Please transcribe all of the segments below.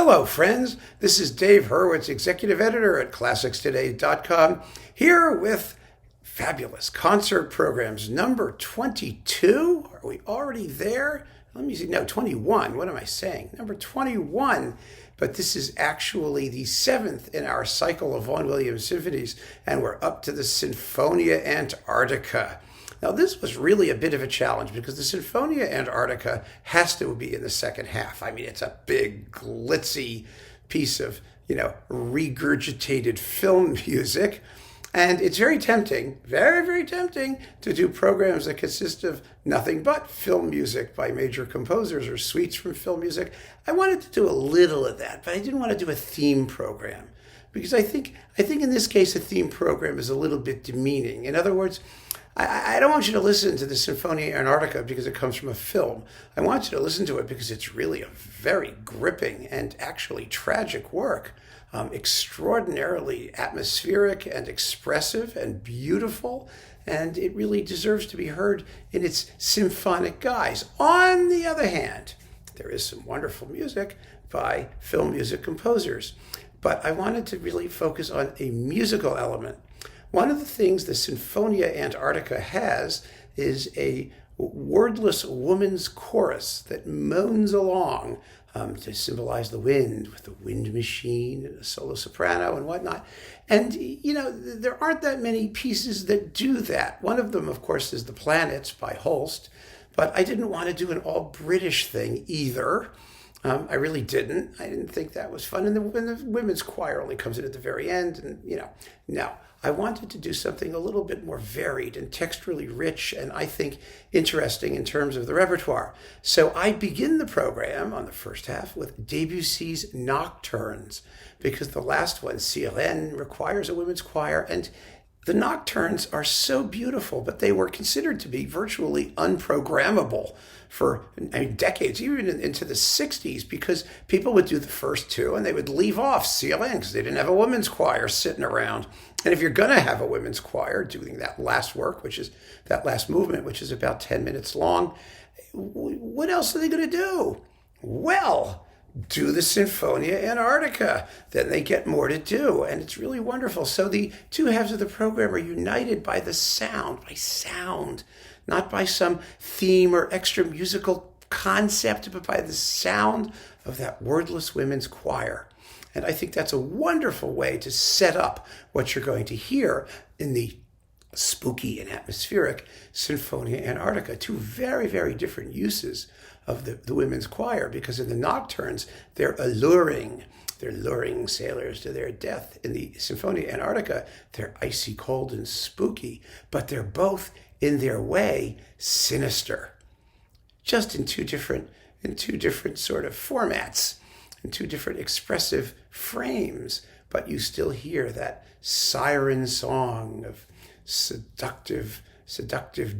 Hello, friends. This is Dave Hurwitz, Executive Editor at ClassicsToday.com, here with fabulous concert programs number 22. Are we already there? Let me see. No, 21. What am I saying? Number 21. But this is actually the 7th in our cycle of Vaughan Williams symphonies, and we're up to the Sinfonia Antartica. Now, this was really a bit of a challenge because the Sinfonia Antartica has to be in the second half. I mean, it's a big, glitzy piece of, regurgitated film music. And it's very tempting, very, very tempting to do programs that consist of nothing but film music by major composers or suites from film music. I wanted to do a little of that, but I didn't want to do a theme program because I think in this case, a theme program is a little bit demeaning. In other words, I don't want you to listen to the Sinfonia Antartica because it comes from a film. I want you to listen to it because it's really a very gripping and actually tragic work. Extraordinarily atmospheric and expressive and beautiful, and it really deserves to be heard in its symphonic guise. On the other hand, there is some wonderful music by film music composers, but I wanted to really focus on a musical element. One of the things the Sinfonia Antartica has is a wordless woman's chorus that moans along to symbolize the wind, with the wind machine and a solo soprano and whatnot. And, there aren't that many pieces that do that. One of them, of course, is The Planets by Holst, but I didn't want to do an all-British thing either. I really didn't. I didn't think that was fun. And the women's choir only comes in at the very end. And, no. I wanted to do something a little bit more varied and texturally rich and I think interesting in terms of the repertoire. So I begin the program on the first half with Debussy's Nocturnes because the last one, Violin, requires a women's choir. And the Nocturnes are so beautiful, but they were considered to be virtually unprogrammable for decades, even into the 60s, because people would do the first two and they would leave off Violin because they didn't have a women's choir sitting around. And if you're going to have a women's choir doing that last work, which is that last movement, which is about 10 minutes long, what else are they going to do? Well, do the Sinfonia Antartica. Then they get more to do, and it's really wonderful. So the two halves of the program are united by the sound, not by some theme or extra musical concept, but by the sound of that wordless women's choir. And I think that's a wonderful way to set up what you're going to hear in the spooky and atmospheric Sinfonia Antartica. Two very, very different uses of the women's choir, because in the Nocturnes, they're luring sailors to their death. In the Sinfonia Antartica, they're icy cold and spooky, but they're both, in their way, sinister. Just in two different sort of formats, in two different expressive frames, but you still hear that siren song of seductive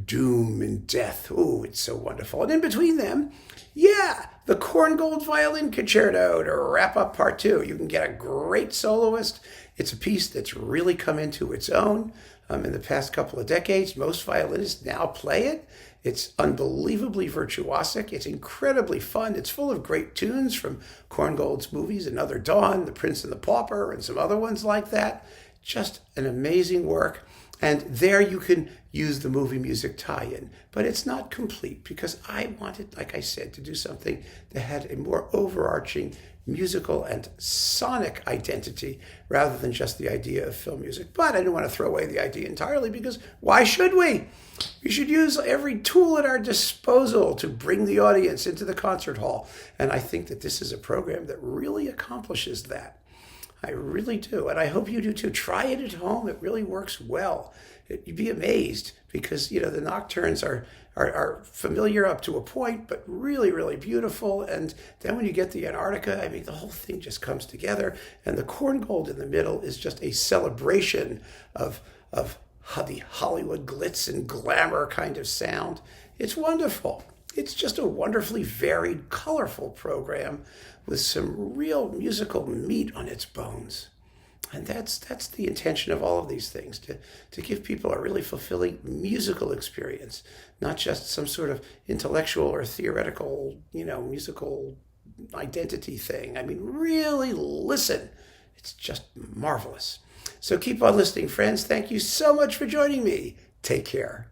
doom and death. Oh, it's so wonderful. And in between them, the Korngold Violin Concerto to wrap up part two. You can get a great soloist. It's a piece that's really come into its own in the past couple of decades. Most violinists now play it. It's unbelievably virtuosic. It's incredibly fun. It's full of great tunes from Korngold's movies, Another Dawn, The Prince and the Pauper, and some other ones like that. Just an amazing work. And there you can use the movie music tie-in. But it's not complete because I wanted, like I said, to do something that had a more overarching musical and sonic identity rather than just the idea of film music. But I didn't want to throw away the idea entirely because why should we? We should use every tool at our disposal to bring the audience into the concert hall. And I think that this is a program that really accomplishes that. I really do. And I hope you do too. Try it at home. It really works well. You'd be amazed because, the Nocturnes are familiar up to a point, but really, really beautiful. And then when you get the Antarctica, the whole thing just comes together. And the Korngold in the middle is just a celebration of the Hollywood glitz and glamour kind of sound. It's wonderful. It's just a wonderfully varied, colorful program with some real musical meat on its bones. And that's the intention of all of these things, to give people a really fulfilling musical experience, not just some sort of intellectual or theoretical, musical identity thing. I mean, really listen. It's just marvelous. So keep on listening, friends. Thank you so much for joining me. Take care.